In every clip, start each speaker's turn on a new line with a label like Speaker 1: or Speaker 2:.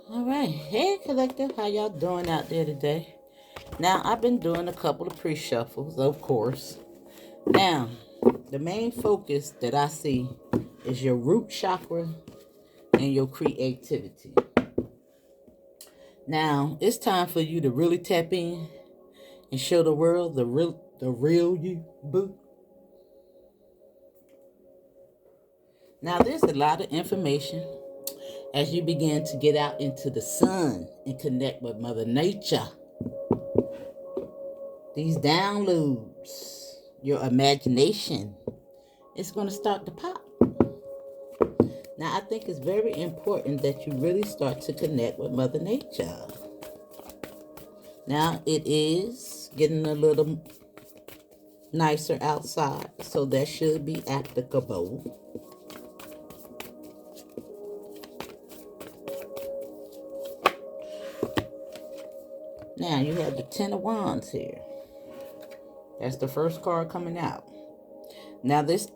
Speaker 1: All right, hey collective, how y'all doing out there today? Now, I've been doing a couple of pre-shuffles, of course. Now, the main focus that I see is your root chakra and your creativity. Now, it's time for you to really tap in and show the world the real you, boo. Now, there's a lot of information as you begin to get out into the sun and connect with Mother Nature. These downloads, your imagination, it's going to start to pop. Now, I think it's very important that you really start to connect with Mother Nature. Now, it is getting a little nicer outside, so that should be applicable. Now, you have the Ten of Wands here. That's the first card coming out. Now, this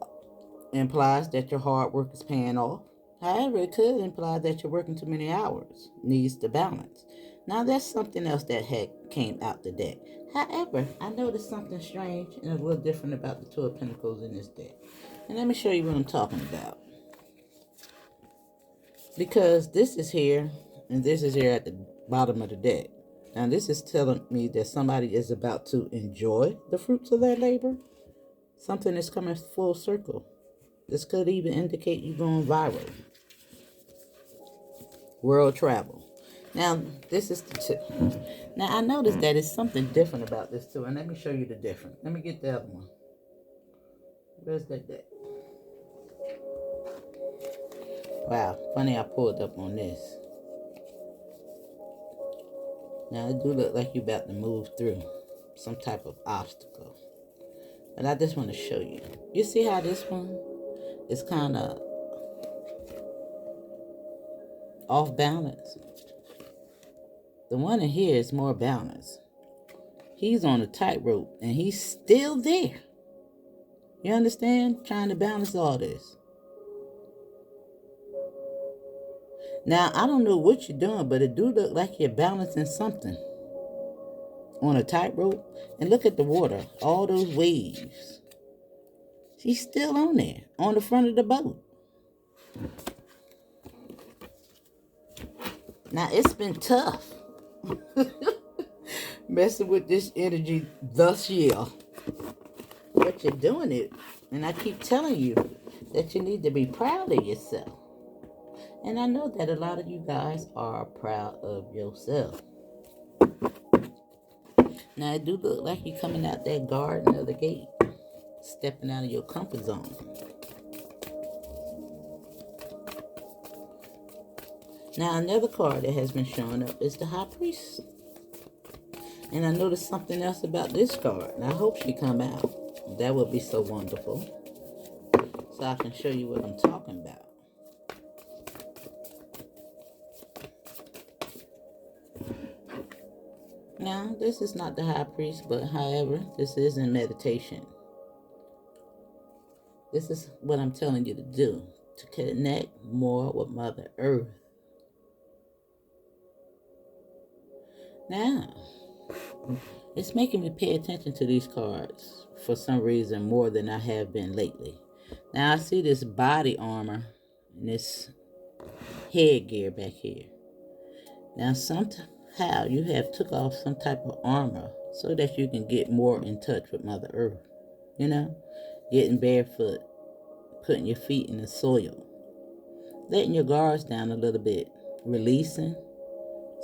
Speaker 1: implies that your hard work is paying off. However, it could imply that you're working too many hours, needs to balance. Now, that's something else that had came out the deck. However, I noticed something strange and a little different about the Two of Pentacles in this deck. And let me show you what I'm talking about. Because this is here, and this is here at the bottom of the deck. Now, this is telling me that somebody is about to enjoy the fruits of their labor. Something is coming full circle. This could even indicate you going viral. World travel. Now, this is the tip. Now, I noticed that it's something different about this too. And let me show you the difference. Let me get the other one. Where's that deck? Wow, funny I pulled up on this. Now, it do look like you're about to move through some type of obstacle. But I just want to show you. You see how this one is kind of off balance? The one in here is more balanced. He's on a tightrope and he's still there. You understand? Trying to balance all this. Now, I don't know what you're doing, but it do look like you're balancing something on a tightrope. And look at the water, all those waves. She's still on there, on the front of the boat. Now, it's been tough messing with this energy thus year. But you're doing it. And I keep telling you that you need to be proud of yourself. And I know that a lot of you guys are proud of yourself. Now, it do look like you're coming out that garden or the gate, stepping out of your comfort zone. Now, another card that has been showing up is the High Priest. And I noticed something else about this card, and I hope she come out. That would be so wonderful. So I can show you what I'm talking about. Now, this is not the High Priest, but however, this is in meditation. This is what I'm telling you to do, to connect more with Mother Earth. Now, it's making me pay attention to these cards for some reason more than I have been lately. Now, I see this body armor and this headgear back here. Now, somehow you have took off some type of armor so that you can get more in touch with Mother Earth. You know, getting barefoot, putting your feet in the soil, letting your guards down a little bit, releasing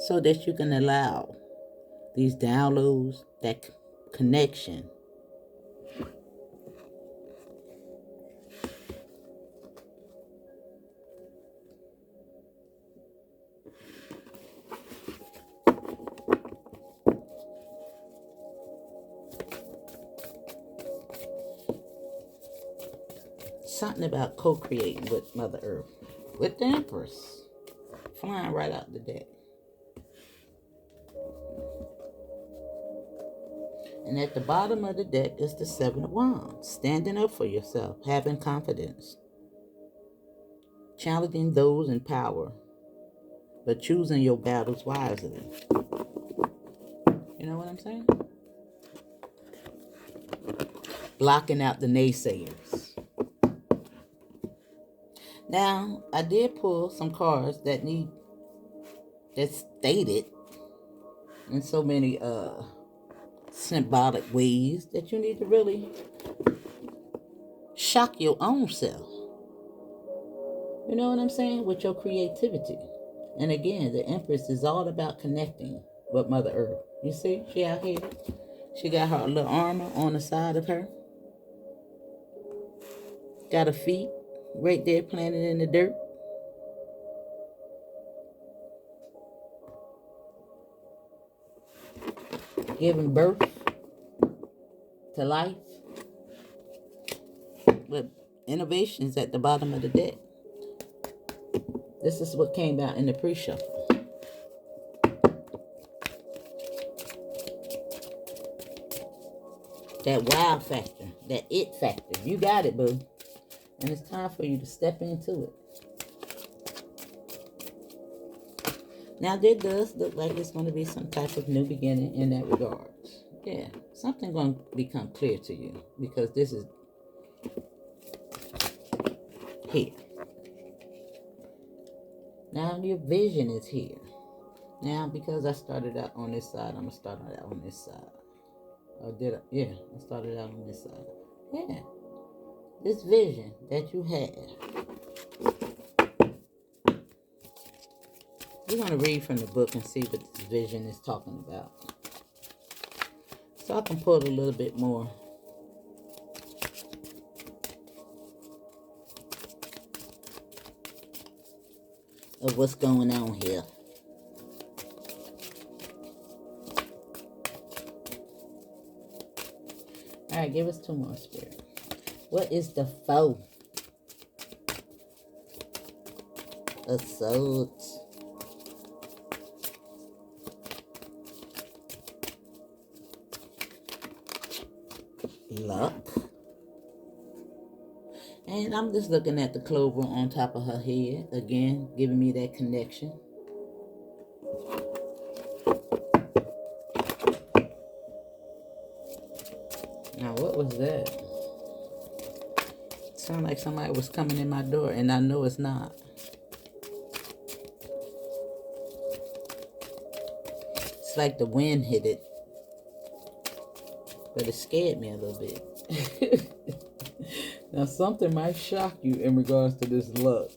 Speaker 1: so that you can allow these downloads, that connection. Something about co-creating with Mother Earth, with the Empress, flying right out the deck. And at the bottom of the deck is the Seven of Wands, standing up for yourself, having confidence, challenging those in power, but choosing your battles wisely. You know what I'm saying? Blocking out the naysayers. Now, I did pull some cards that stated in so many symbolic ways that you need to really shock your own self. You know what I'm saying? With your creativity. And again, the Empress is all about connecting with Mother Earth. You see, she out here. She got her little armor on the side of her. Got her feet right there planted in the dirt. Giving birth to life with innovations at the bottom of the deck. This is what came out in the pre-shuffle. That wow factor, that it factor. You got it, boo. And it's time for you to step into it. Now, there does look like it's going to be some type of new beginning in that regard. Yeah, something's going to become clear to you because this is here. Now, your vision is here. Now, because I started out on this side, I'm going to start out on this side. Or did I? Yeah, I started out on this side. Yeah. This vision that you have. We're going to read from the book and see what this vision is talking about. So I can pull a little bit more. Of what's going on here. All right, give us two more, Spirit. What is the foe? Assault. Luck. And I'm just looking at the clover on top of her head. Again, giving me that connection. Now, what was that? It sounded like somebody was coming in my door, and I know it's not. It's like the wind hit it. But it scared me a little bit. Now, something might shock you in regards to this luck,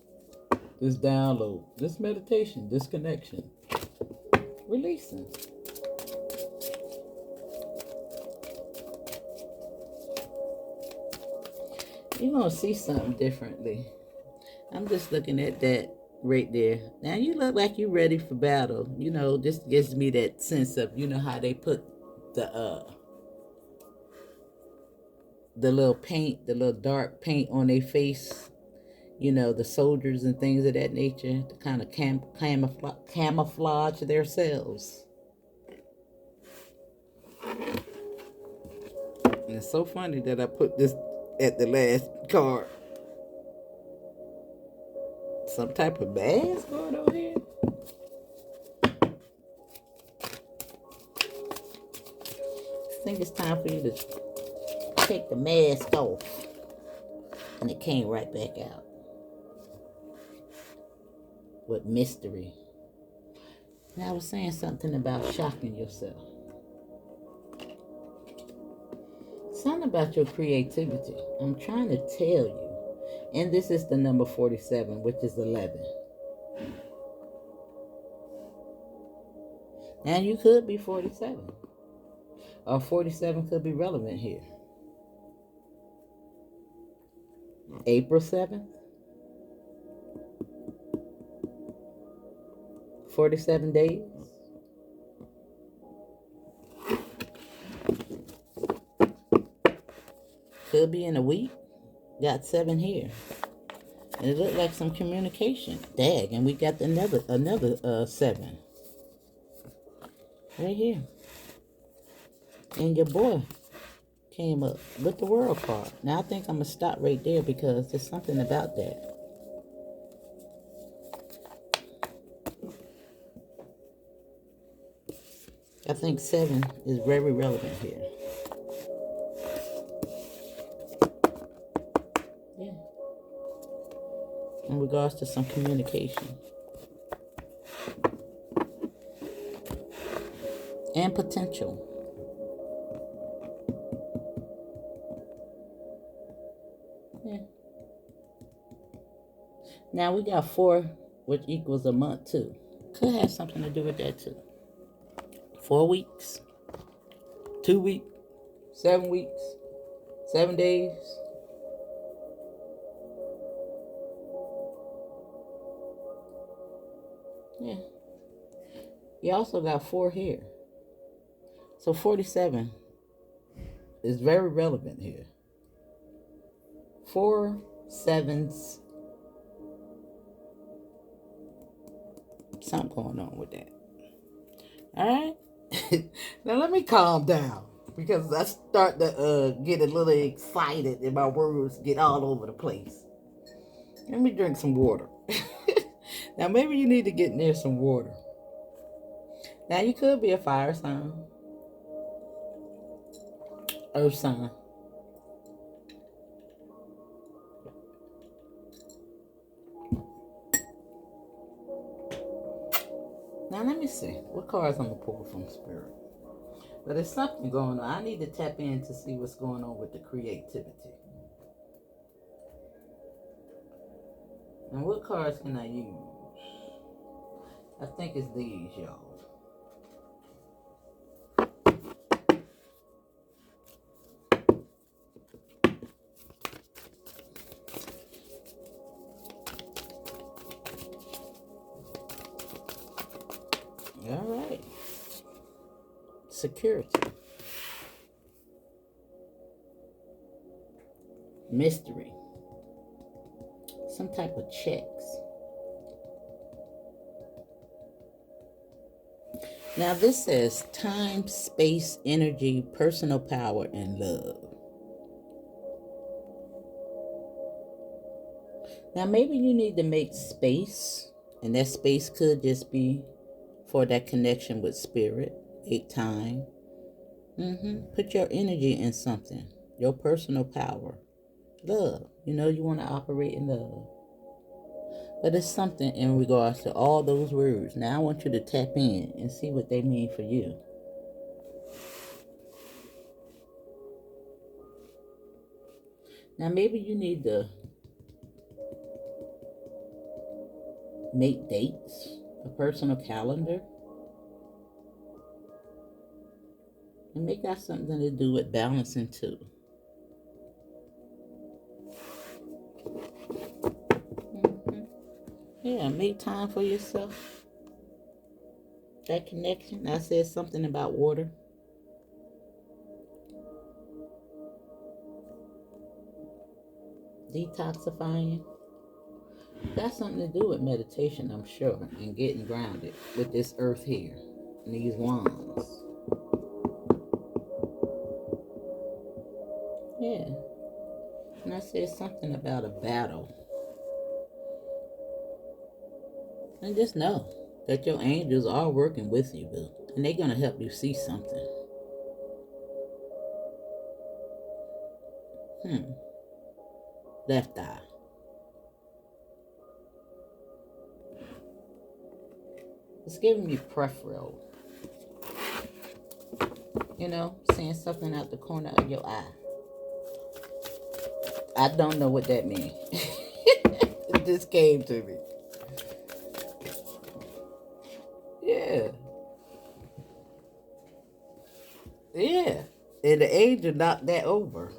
Speaker 1: this download, this meditation, this connection. Releasing. You're going to see something differently. I'm just looking at that right there. Now, you look like you're ready for battle. You know, this gives me that sense of, you know, how they put the little paint, the little dark paint on their face. You know, the soldiers and things of that nature to kind of camouflage themselves. And it's so funny that I put this at the last card. Some type of mask going on here. I think it's time for you to take the mask off. And it came right back out. With mystery. And I was saying something about shocking yourself. Something about your creativity. I'm trying to tell you. And this is the number 47, which is 11. And you could be 47. Or 47 could be relevant here. April 7th. 47 days. Could be in a week. Got 7 here. And it looked like some communication. Dag, and we got another 7. Right here. And your boy came up with the world card. Now I think I'm going to stop right there because there's something about that. I think 7 is very relevant here. Yeah. In regards to some communication and potential. Yeah. Now we got 4, which equals a month too. Could have something to do with that too. 4 weeks, 2 weeks, 7 weeks, 7 days. Yeah. You also got 4 here. So 47 is very relevant here. 4 sevens. Something going on with that. All right. Now let me calm down because I start to get a little excited and my words get all over the place. Let me drink some water. Now maybe you need to get near some water. Now you could be a fire sign, earth sign. Now let me see what cards I'm gonna pull from Spirit. But there's something going on. I need to tap in to see what's going on with the creativity. And what cards can I use? I think it's these, y'all. All right. Security. Mystery. Some type of checks. Now this says time, space, energy, personal power, and love. Now maybe you need to make space, and that space could just be for that connection with spirit, 8 time. Put your energy in something. Your personal power. Love. You know you want to operate in love. But it's something in regards to all those words. Now I want you to tap in and see what they mean for you. Now maybe you need to make dates, a personal calendar. And may got something to do with balancing too. Yeah, make time for yourself. That connection. I said something about water. Detoxifying. Got something to do with meditation, I'm sure, and getting grounded with this earth here and these wands. Yeah. And I said something about a battle. And just know that your angels are working with you, boo. And they're going to help you see something. Left eye. It's giving me preferential. You know, seeing something out the corner of your eye. I don't know what that means. It just came to me. Yeah. Yeah. And the angel knocked that over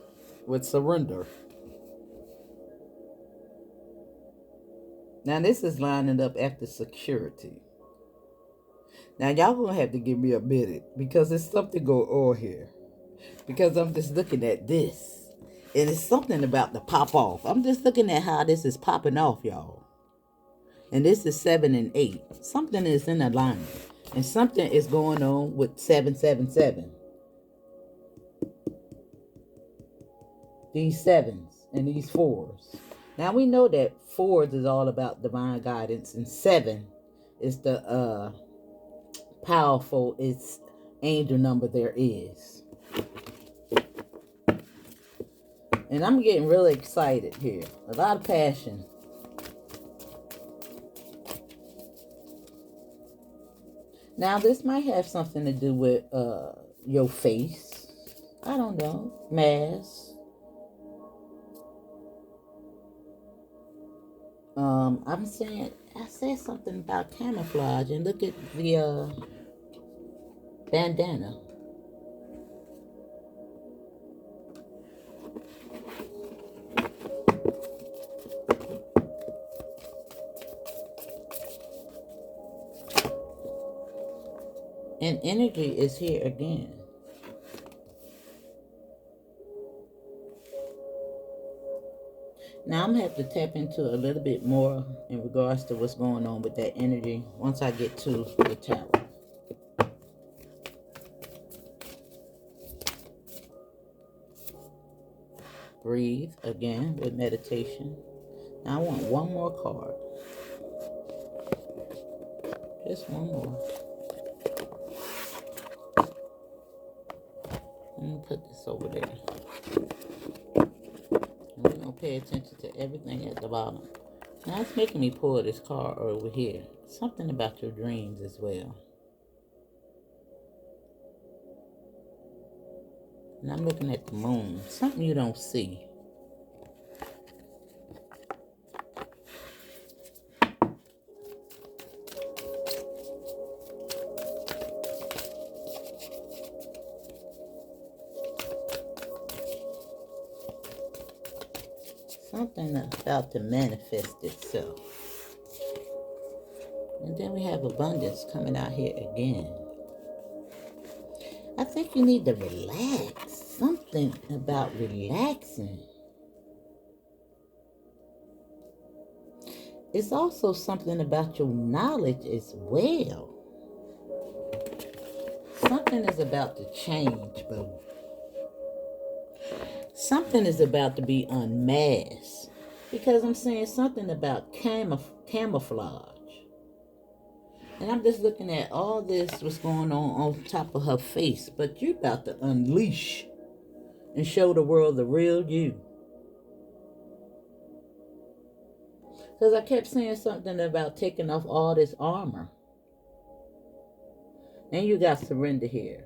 Speaker 1: with surrender. Now this is lining up after security. Now y'all gonna have to give me a minute because there's something going on here. Because I'm just looking at this. And it's something about to pop off. I'm just looking at how this is popping off, y'all. And this is 7 and 8. Something is in alignment. And something is going on with 777. These 7s and these 4s. Now we know that 4s is all about divine guidance. And 7 is the powerful, it's angel number there is. And I'm getting really excited here. A lot of passion. Now, this might have something to do with your face. I don't know. Mask. I said something about camouflage, and look at the bandana. And energy is here again. Now I'm going to have to tap into a little bit more in regards to what's going on with that energy once I get to the tower. Breathe again with meditation. Now I want one more card. Just one more. Let me put this over there. And we're going to pay attention to everything at the bottom. Now it's making me pull this card over here. Something about your dreams as well. And I'm looking at the moon. Something you don't see. Something about to manifest itself. And then we have abundance coming out here again. I think you need to relax. Something about relaxing. It's also something about your knowledge as well. Something is about to change, boo. Something is about to be unmasked. Because I'm saying something about camouflage. And I'm just looking at all this, what's going on top of her face. But you're about to unleash and show the world the real you. Because I kept saying something about taking off all this armor. And you got surrender here.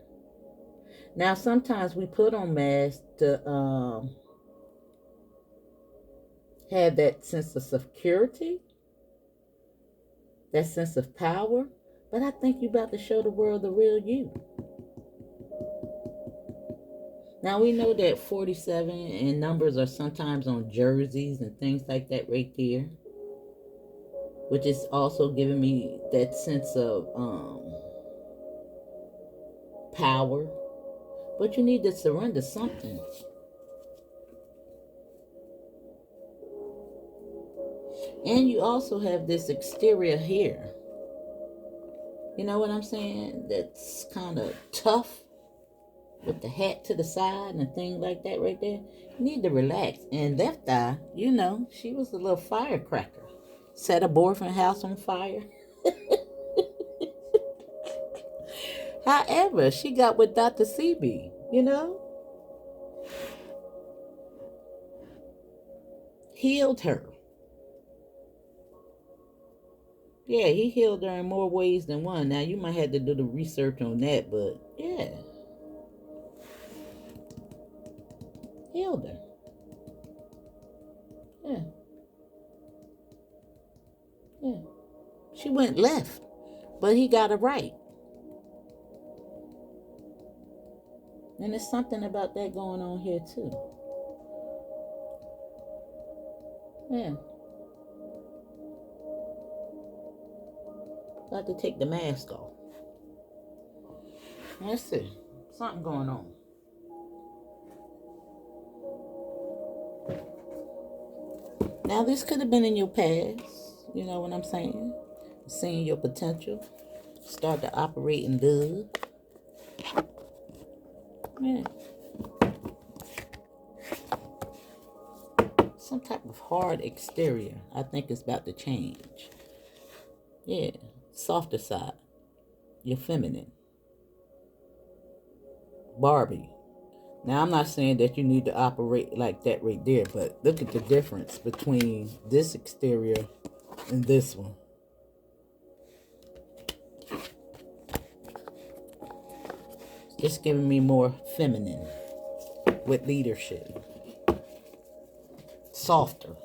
Speaker 1: Now, sometimes we put on masks to have that sense of security, that sense of power. But I think you're about to show the world the real you. Now, we know that 47 and numbers are sometimes on jerseys and things like that right there. Which is also giving me that sense of power. But you need to surrender something. And you also have this exterior here. You know what I'm saying? That's kind of tough. With the hat to the side and things like that right there. You need to relax. And left eye, you know, she was a little firecracker. Set a boyfriend house on fire. However, she got with Dr. CB, you know. Healed her. Yeah, he healed her in more ways than one. Now, you might have to do the research on that, but yeah. Healed her. Yeah. Yeah. She went left, but he got her right. And there's something about that going on here, too. Yeah. Got to take the mask off. Let's see. Something going on. Now, this could have been in your past. You know what I'm saying? Seeing your potential. Start to operate in love. Yeah. Some type of hard exterior. I think it's about to change. Yeah. Softer side. You're feminine. Barbie. Now, I'm not saying that you need to operate like that right there, but look at the difference between this exterior and this one. It's giving me more feminine with leadership. Softer.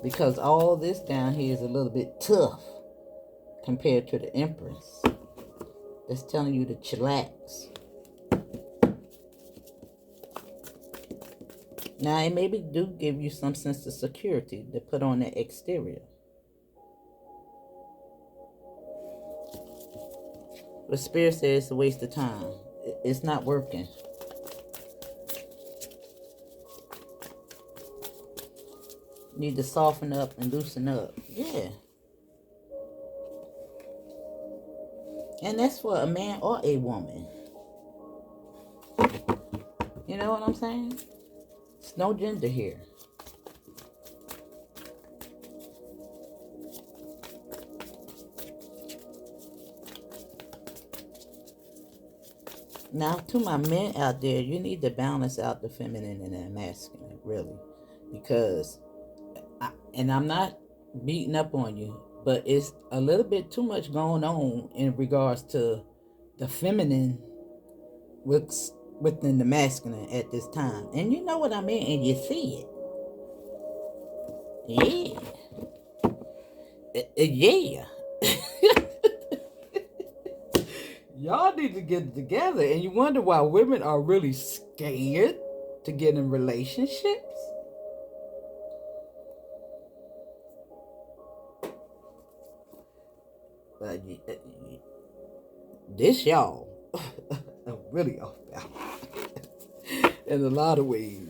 Speaker 1: Because all this down here is a little bit tough compared to the Empress. That's telling you to chillax. Now, it maybe do give you some sense of security to put on that exterior. But Spirit says it's a waste of time. It's not working. You need to soften up and loosen up. Yeah. And that's for a man or a woman. You know what I'm saying? It's no gender here. Now, to my men out there, you need to balance out the feminine and the masculine, really. Because, I'm not beating up on you, but it's a little bit too much going on in regards to the feminine within the masculine at this time. And you know what I mean, and you see it. Yeah. Y'all need to get it together. And you wonder why women are really scared to get in relationships? This y'all are really off balance in a lot of ways.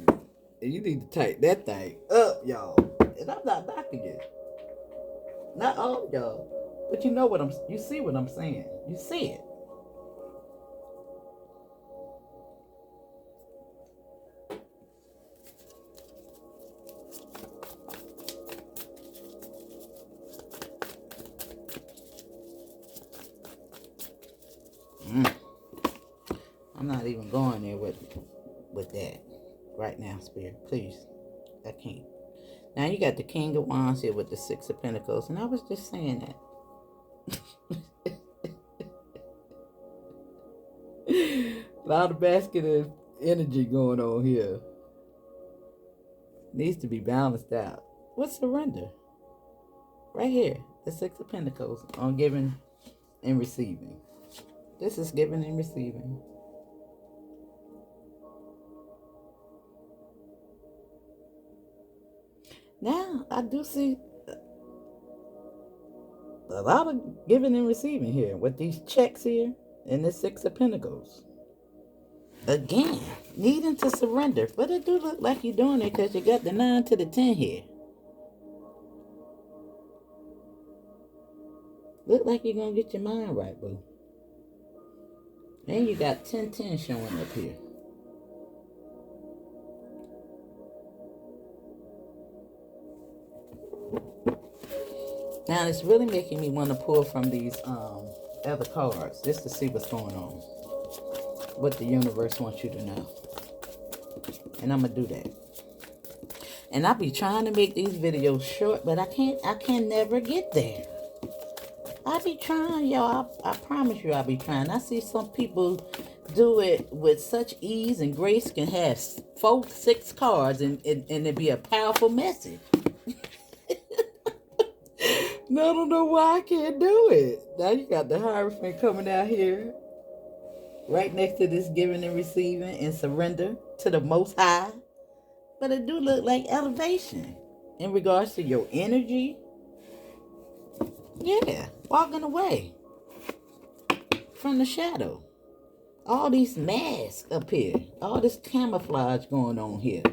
Speaker 1: And you need to tighten that thing up, y'all. And I'm not knocking you. Not all y'all. But you know what you see what I'm saying. You see it. I'm not even going there with that right now, Spirit. Please. I can't. Now you got the King of Wands here with the Six of Pentacles, and I was just saying that. A lot of masculine energy going on here. Needs to be balanced out. What's surrender? Right here. The Six of Pentacles on giving and receiving. This is giving and receiving. Now, I do see a lot of giving and receiving here with these checks here and this Six of Pentacles. Again, needing to surrender. But it do look like you're doing it because you got the 9 to the 10 here. Look like you're going to get your mind right, boo. And you got 10-10 showing up here. Now, it's really making me want to pull from these other cards just to see what's going on. What the universe wants you to know. And I'm going to do that. And I be trying to make these videos short, but I can never get there. I be trying, y'all. I promise you I be trying. I see some people do it with such ease and grace, can have 4-6 cards and it be a powerful message. No, I don't know why I can't do it. Now you got the Hierophant coming out here. Right next to this giving and receiving and surrender to the Most High. But it do look like elevation in regards to your energy. Yeah, walking away from the shadow. All these masks up here. All this camouflage going on here.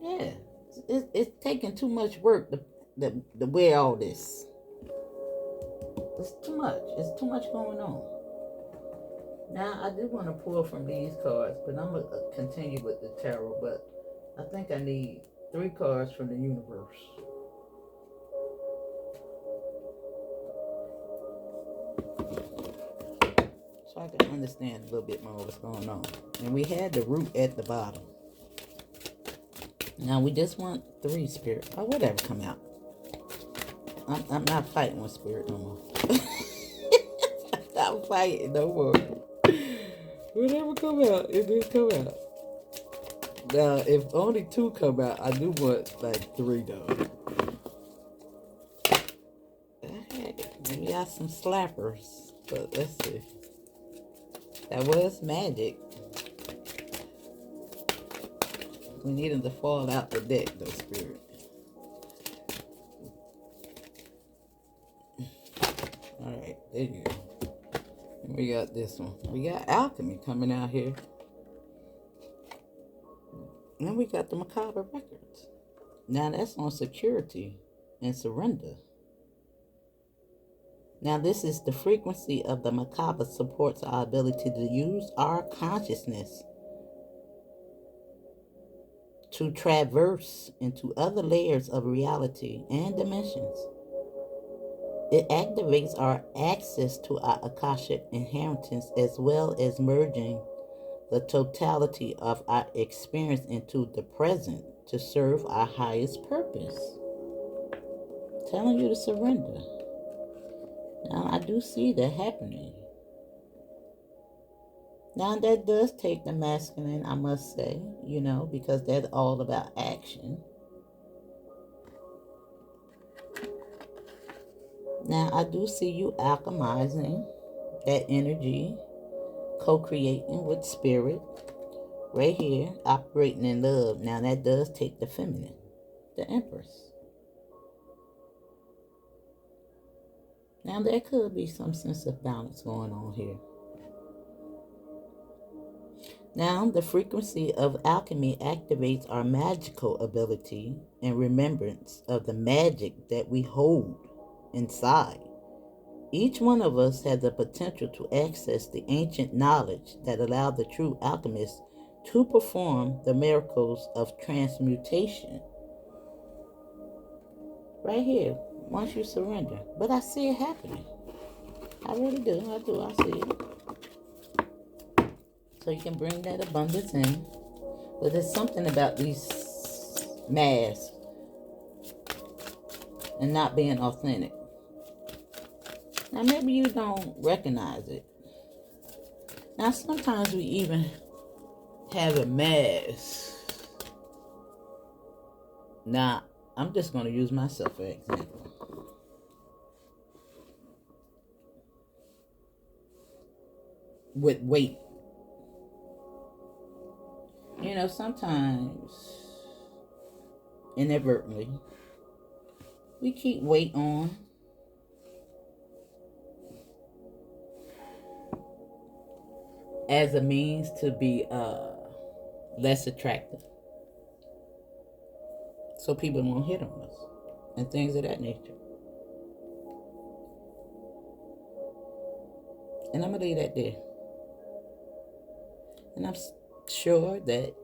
Speaker 1: Yeah, it's taking too much work to wear all this. It's too much. It's too much going on. Now, I do want to pull from these cards, but I'm going to continue with the tarot. But I think I need 3 cards from the universe. So I can understand a little bit more what's going on. And we had the root at the bottom. Now we just want 3 spirit. Or whatever come out. I'm not fighting with spirit no more. I'm not fighting no more. Whatever come out, it did come out. Now, if only 2 come out, I do want like 3 though. We got some slappers, but let's see. That was magic. We need them to fall out the deck though, spirit. Alright, there you go. And we got this one. We got Alchemy coming out here. And we got the Merkaba records. Now that's on security and surrender. Now this is the frequency of the Merkaba supports our ability to use our consciousness to traverse into other layers of reality and dimensions. It activates our access to our Akashic inheritance as well as merging the totality of our experience into the present to serve our highest purpose. Telling you to surrender. Now, I do see that happening. Now, that does take the masculine, I must say, because that's all about action. Now, I do see you alchemizing that energy, co-creating with spirit, right here, operating in love. Now, that does take the feminine, the Empress. Now, there could be some sense of balance going on here. Now, the frequency of alchemy activates our magical ability and remembrance of the magic that we hold inside. Each one of us has the potential to access the ancient knowledge that allowed the true alchemist to perform the miracles of transmutation. Right here, once you surrender. But I see it happening. I really do. I see it. So you can bring that abundance in. But there's something about these masks and not being authentic. Now, maybe you don't recognize it. Now, sometimes we even have a mask. Now, I'm just going to use myself for example. With weight. Sometimes, inadvertently, we keep weight on. As a means to be less attractive. So people won't hit on us. And things of that nature. And I'm going to leave that there. And I'm sure that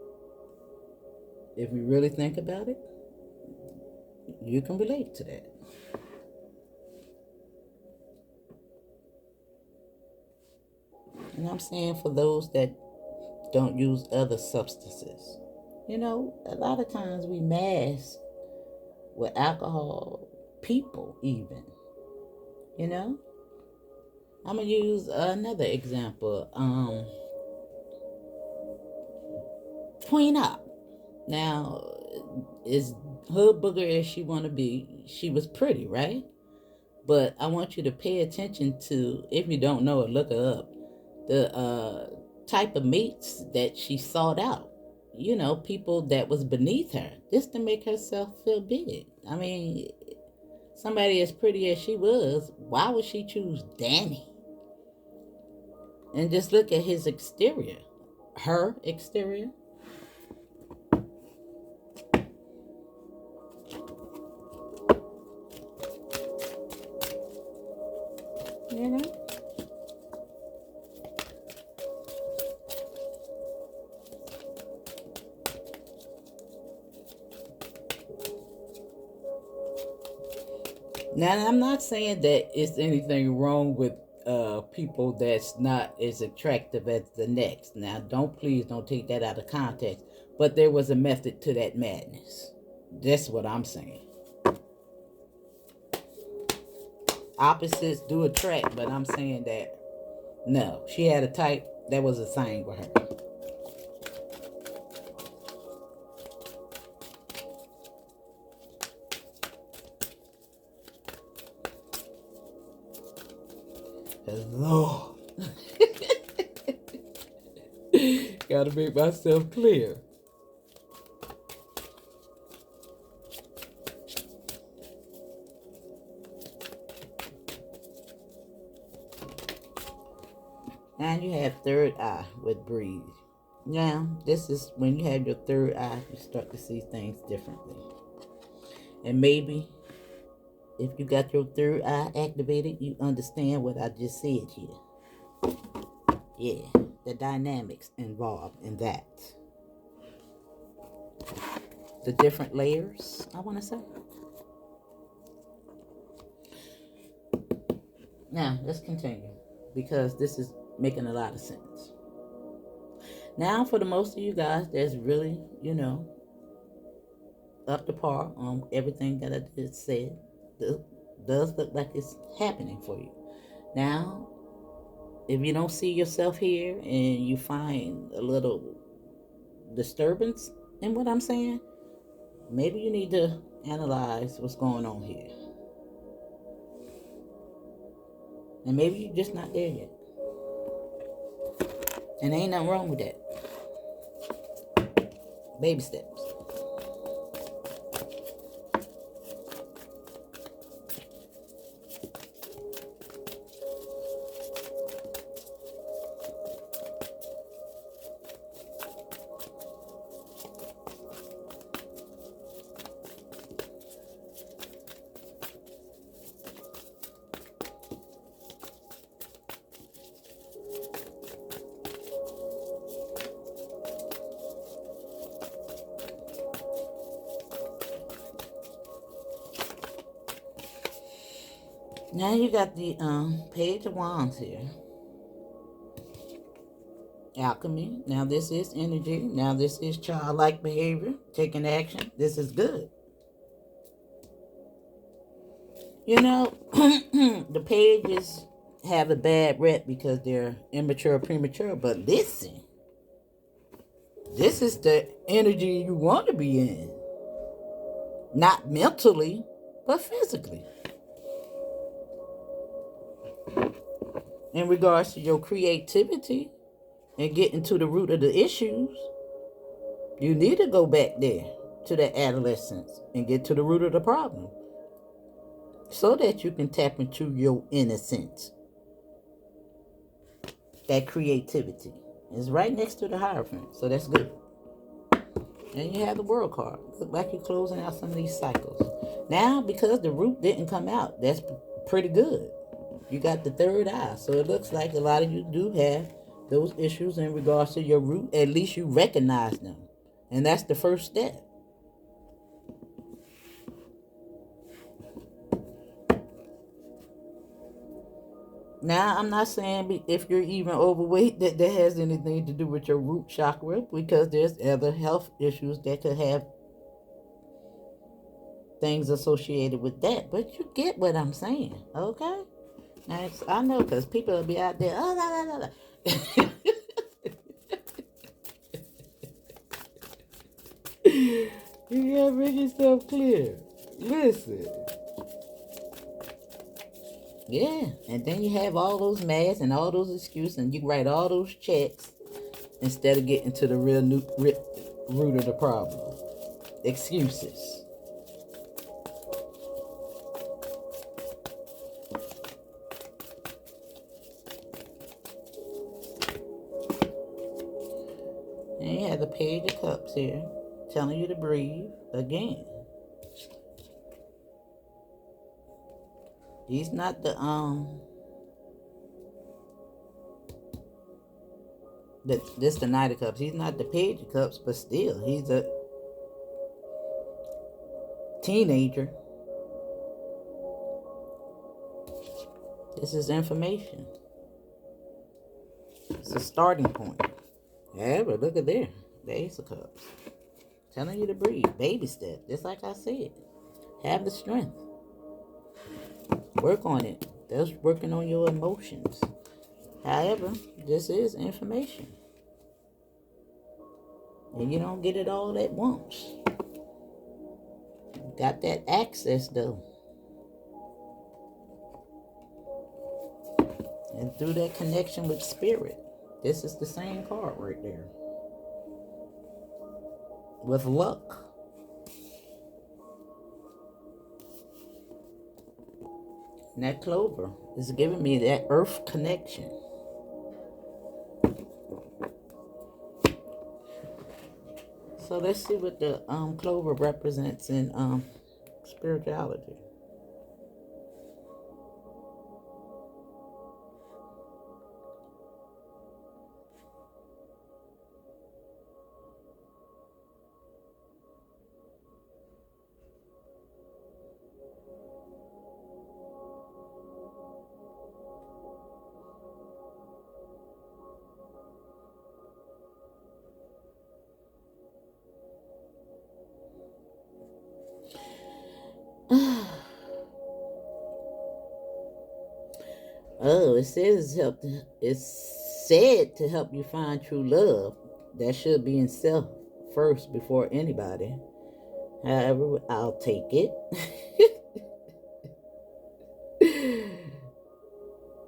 Speaker 1: if you really think about it, you can relate to that. And I'm saying for those that don't use other substances. A lot of times we mask with alcohol, people even. I'm going to use another example. Queen Op. Now, as hood booger as she want to be, she was pretty, right? But I want you to pay attention to, if you don't know it, look her up, the type of mates that she sought out. People that was beneath her, just to make herself feel big. I mean, somebody as pretty as she was, why would she choose Danny? And just look at his exterior. Her exterior. Now, I'm not saying that it's anything wrong with people that's not as attractive as the next. Now, please don't take that out of context. But there was a method to that madness. That's what I'm saying. Opposites do attract, but I'm saying that no, she had a type that was a thing with her. Hello. Gotta make myself clear. And you have third eye with breathe. Now, this is when you have your third eye, you start to see things differently. And maybe if you got your third eye activated, you understand what I just said here. Yeah, the dynamics involved in that. The different layers, I want to say. Now, let's continue because this is making a lot of sense. Now, for the most of you guys, that's really, up to par on everything that I just said. Does look like it's happening for you. Now, if you don't see yourself here and you find a little disturbance in what I'm saying, maybe you need to analyze what's going on here. And maybe you're just not there yet. And ain't nothing wrong with that. Baby steps. Now you got the Page of Wands here. Alchemy. Now this is energy. Now this is childlike behavior. Taking action. This is good. The pages have a bad rep because they're immature, premature. But listen. This is the energy you want to be in. Not mentally, but physically. In regards to your creativity and getting to the root of the issues, you need to go back there to that adolescence and get to the root of the problem so that you can tap into your innocence. That creativity is right next to the Hierophant, so that's good. And you have the World card. Look like you're closing out some of these cycles. Now, because the root didn't come out, that's pretty good. You got the third eye. So it looks like a lot of you do have those issues in regards to your root. At least you recognize them. And that's the first step. Now, I'm not saying if you're even overweight that has anything to do with your root chakra, because there's other health issues that could have things associated with that. But you get what I'm saying, okay? Now, I know because people will be out there, oh, la, la, la, la. You gotta make yourself clear. Listen. Yeah, and then you have all those masks and all those excuses, and you write all those checks instead of getting to the real root of the problem. Excuses. And you have the Page of Cups here, telling you to breathe again. He's not the this the Knight of Cups. He's not the Page of Cups, but still, he's a teenager. This is information. It's a starting point. Yeah, but look at there. The Ace of Cups. Telling you to breathe. Baby step. Just like I said. Have the strength. Work on it. That's working on your emotions. However, this is information. And you don't get it all at once. Got that access though. And through that connection with spirit. This is the same card right there. With luck. And that clover is giving me that earth connection. So let's see what the clover represents in spirituality. Oh, it says it's said to help you find true love. That should be in self first before anybody. However, I'll take it.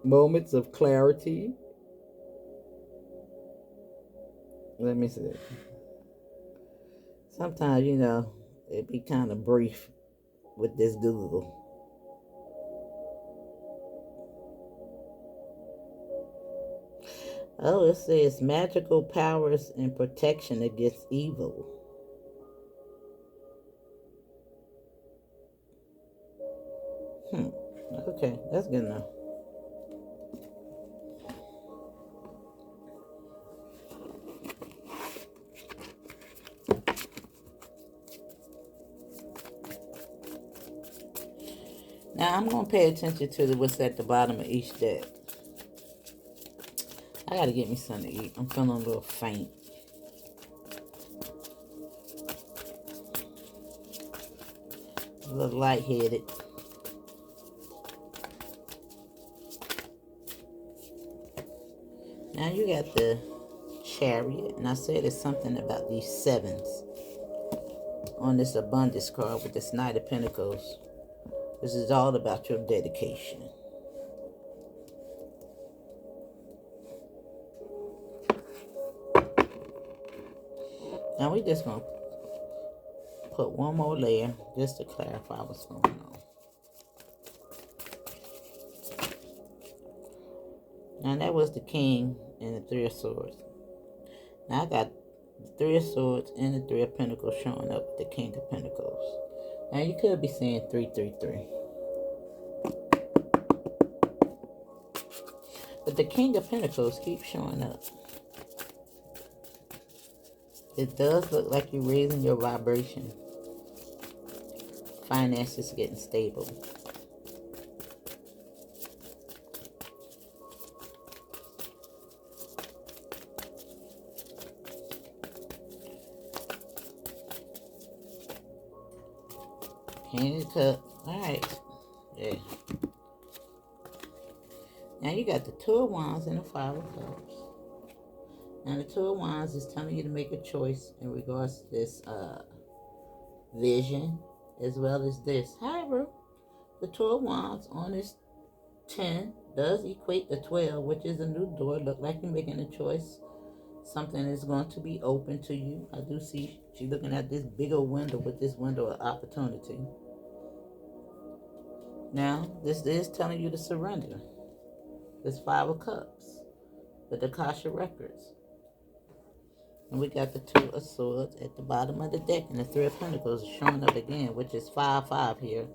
Speaker 1: Moments of clarity. Let me see. Sometimes, it be kind of brief with this Google. Oh, it says magical powers and protection against evil. Okay, that's good enough. Now I'm going to pay attention to what's at the bottom of each deck. I got to get me something to eat. I'm feeling a little faint. A little lightheaded. Now you got the Chariot, and I said it's something about these sevens on this abundance card with this Knight of Pentacles. This is all about your dedication. Now we just gonna put one more layer just to clarify what's going on. Now that was the King and the Three of Swords. Now I got the Three of Swords and the Three of Pentacles showing up with the King of Pentacles. Now you could be saying 333. But the King of Pentacles keeps showing up. It does look like you're raising your vibration. Finances getting stable. King of Cups. Alright. Yeah. Now you got the Two of Wands and the Five of Cups. Now the Two of Wands is telling you to make a choice in regards to this vision as well as this. However, the Two of Wands on this 10 does equate to 12, which is a new door. Look like you're making a choice. Something is going to be open to you. I do see she's looking at this bigger window with this window of opportunity. Now, this is telling you to surrender. This Five of Cups with the Akashic records. And we got the Two of Swords at the bottom of the deck, and the Three of Pentacles showing up again, which is 5-5 here,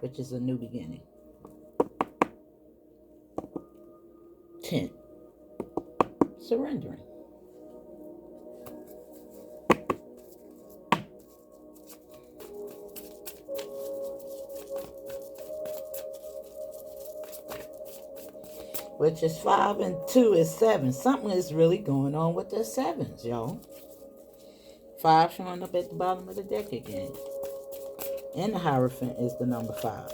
Speaker 1: which is a new beginning. 10. Surrendering. which is 5 and 2 is 7. Something is really going on with the 7s, y'all. 5 showing up at the bottom of the deck again. And the Hierophant is the number 5.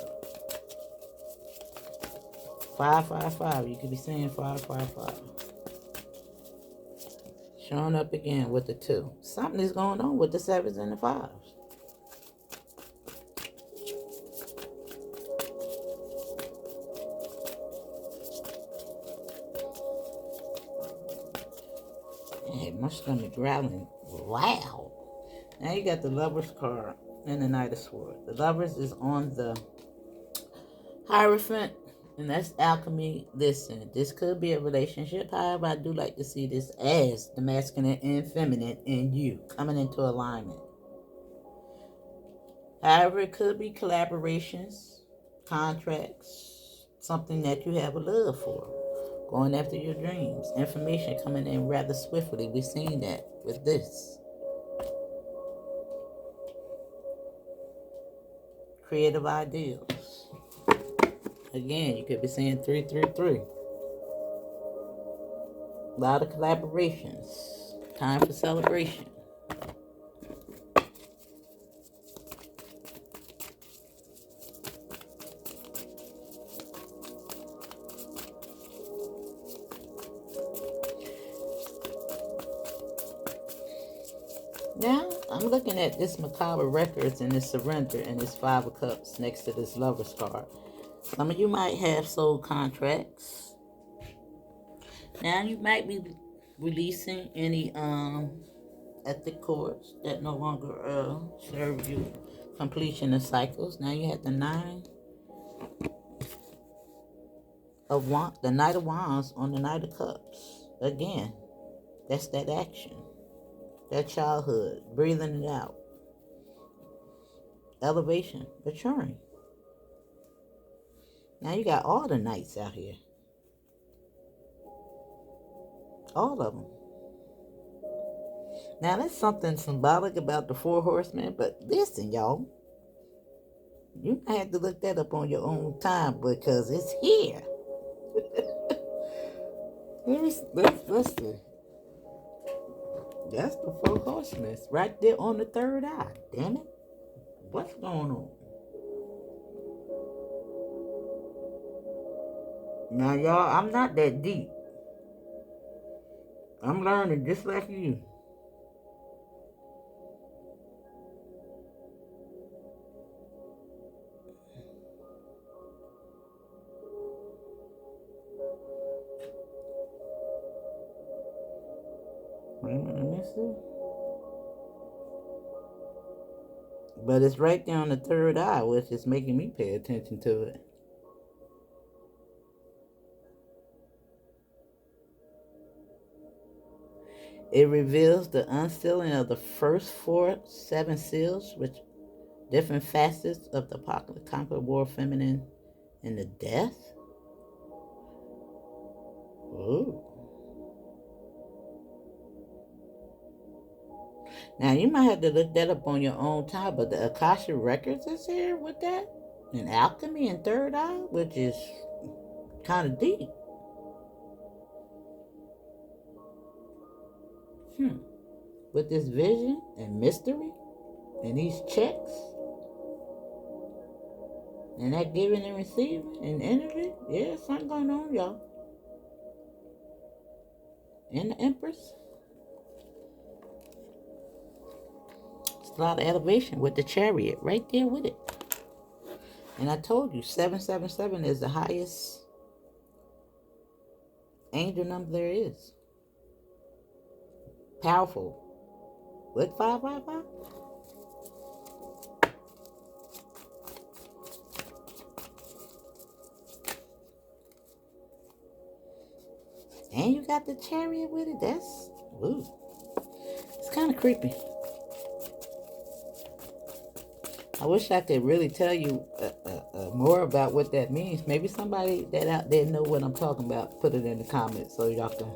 Speaker 1: 555. You could be saying 555. Showing up again with the 2. Something is going on with the 7s and the 5s. Hey, my stomach growling loud. Now you got the Lovers card and the Knight of Swords. The Lovers is on the Hierophant, and that's Alchemy. Listen, this could be a relationship. However, I do like to see this as the masculine and feminine in you coming into alignment. However, it could be collaborations, contracts, something that you have a love for. Going after your dreams. Information coming in rather swiftly. We've seen that with this. Creative ideals. Again, you could be saying 333. A lot of collaborations. Time for celebration. Now, I'm looking at this Merkaba records and this surrender and this 5 of Cups next to this Lover's card. Some of you might have soul contracts. Now, you might be releasing any ethic cords that no longer serve you. Completion of cycles. Now, you have the 9 of Wands, the Knight of Wands on the Knight of Cups. Again, that's that action. That childhood, breathing it out. Elevation, maturing. Now you got all the knights out here. All of them. Now there's something symbolic about the 4 horsemen, but listen, y'all. You might have to look that up on your own time because it's here. Let's see. That's the 4 horsemen right there on the 3rd eye. Damn it. What's going on? Now, y'all, I'm not that deep. I'm learning just like you. Wait a minute, let me see. But it's right there on the 3rd eye, which is making me pay attention to it. It reveals the unsealing of the first 7 seals, which different facets of the apocalypse, conquer, war, feminine, and the death. Ooh. Now, you might have to look that up on your own time, but the Akashic records is here with that. And Alchemy and 3rd eye, which is kind of deep. With this vision and mystery and these checks and that giving and receiving and energy, yeah, something going on, y'all. And the Empress. It's a lot of elevation with the Chariot right there with it. And I told you, 777 is the highest angel number there is. Powerful. What, 555? And you got the Chariot with it. That's, ooh. It's kind of creepy. I wish I could really tell you more about what that means. Maybe somebody that out there know what I'm talking about. Put it in the comments so y'all can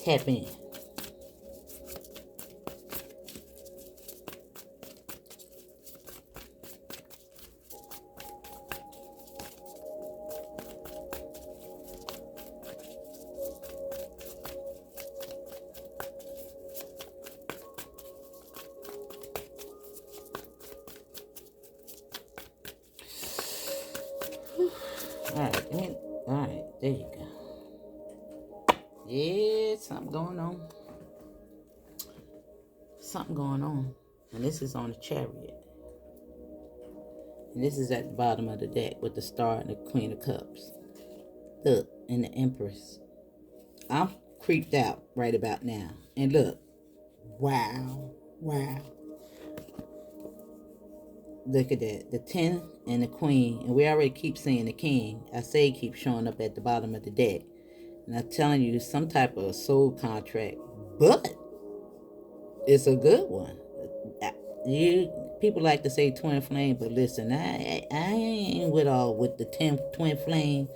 Speaker 1: tap in. Alright, there you go. Yeah, something going on. Something going on. And this is on the Chariot. And this is at the bottom of the deck with the Star and the Queen of Cups. Look, and the Empress. I'm creeped out right about now. And look. Wow. Look at that. The 10 and the Queen. And we already keep seeing the King. I say he keeps showing up at the bottom of the deck. And I'm telling you, some type of soul contract. But it's a good one. People like to say twin flame, but listen, I ain't with the twin flame.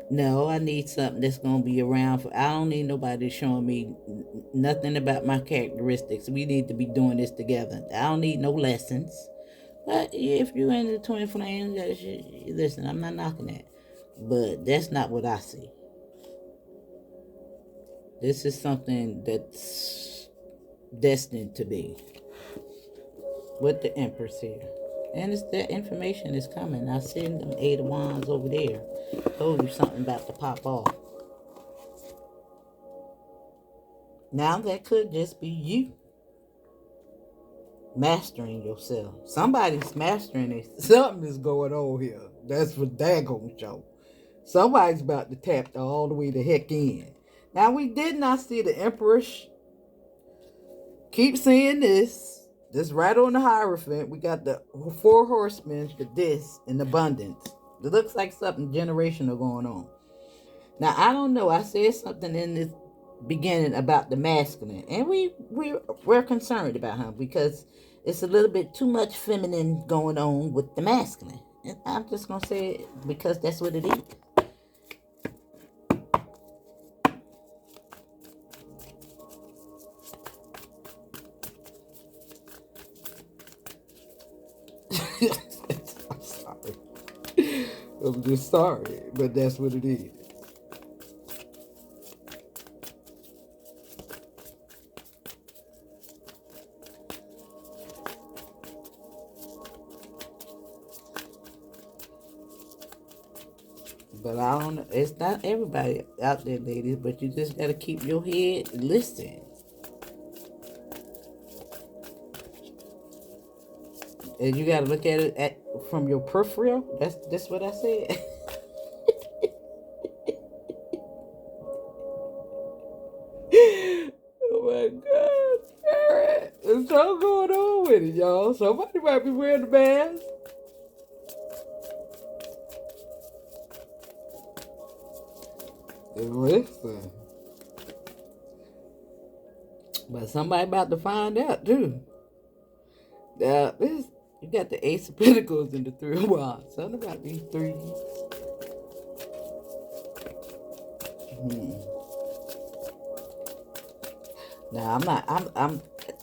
Speaker 1: No, I need something that's gonna be around for. I don't need nobody showing me nothing about my characteristics. We need to be doing this together. I don't need no lessons. But if you're into the twin flame, listen, I'm not knocking that, but that's not what I see. This is something that's destined to be. With the Empress here. And it's that information is coming. I seen them 8 of Wands over there. Told you something about to pop off. Now that could just be you. Mastering yourself. Somebody's mastering it. Something is going on here. That's for daggone show. Somebody's about to tap all the way the heck in. Now we did not see the Empress. Keep seeing this. This right on the Hierophant. We got the 4 horsemen, the this, and abundance. It looks like something generational going on. Now, I don't know. I said something in this beginning about the masculine. And we're concerned about him because it's a little bit too much feminine going on with the masculine. And I'm just going to say it because that's what it is. I'm sorry. I'm just sorry, but that's what it is. But I don't know. It's not everybody out there, ladies, but you just got to keep your head listening. And you got to look at it from your peripheral. That's what I said. Oh my God. There's something going on with it, y'all. Somebody might be wearing the mask. Listen. But somebody about to find out, too. Now, you got the Ace of Pentacles and the 3 of Wands. Something about these 3. Now, I'm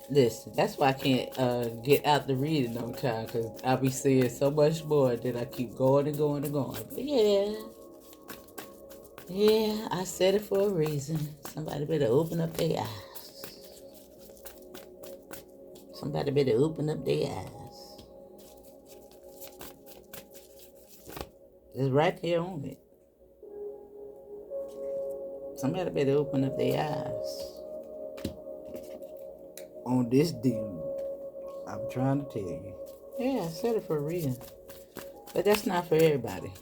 Speaker 1: listen, that's why I can't get out the reading on time, because I'll be seeing so much more that I keep going and going and going. But yeah, I said it for a reason. Somebody better open up their eyes. Somebody better open up their eyes. It's right there on it. Somebody better open up their eyes on this dude. I'm trying to tell you. Yeah, I said it for a reason. But that's not for everybody.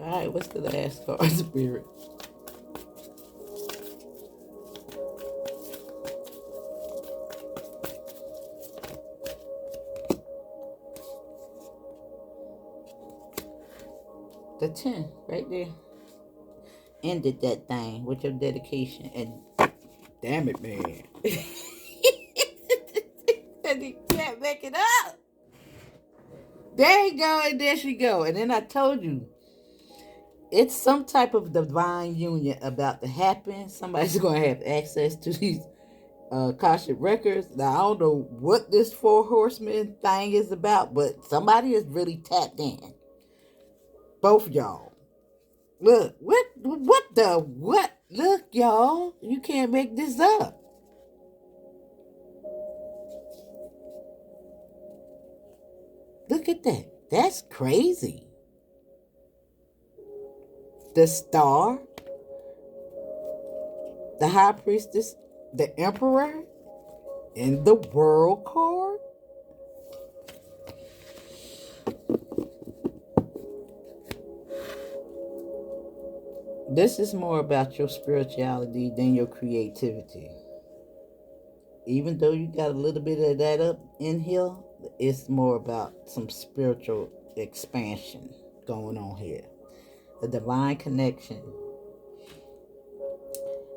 Speaker 1: Alright, what's the last card, Spirit? The 10, right there. Ended that thing with your dedication. And damn it, man. And he can't make it up. There you go, and there she go. And then I told you, it's some type of divine union about to happen. Somebody's going to have access to these Akashic records. Now, I don't know what this 4 horsemen thing is about, but somebody is really tapped in. Both y'all. Look, what? Look, y'all, you can't make this up. Look at that. That's crazy. The star, the high priestess, the emperor, and the world card. This is more about your spirituality than your creativity. Even though you got a little bit of that up in here, it's more about some spiritual expansion going on here. A divine connection.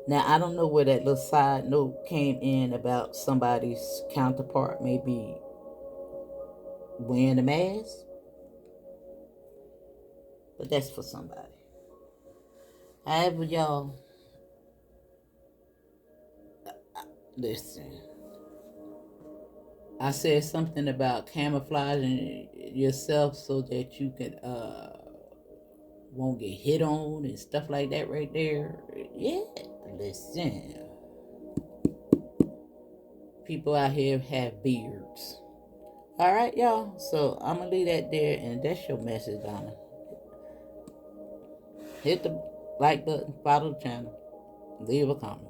Speaker 1: Now, I don't know where that little side note came in about somebody's counterpart maybe wearing a mask, but that's for somebody. However, y'all, listen. I said something about camouflaging yourself so that you can won't get hit on and stuff like that right there. Yeah, listen. People out here have beards. All right, y'all. So I'm gonna leave that there, and that's your message, Donna. Hit the like button, follow the channel, leave a comment.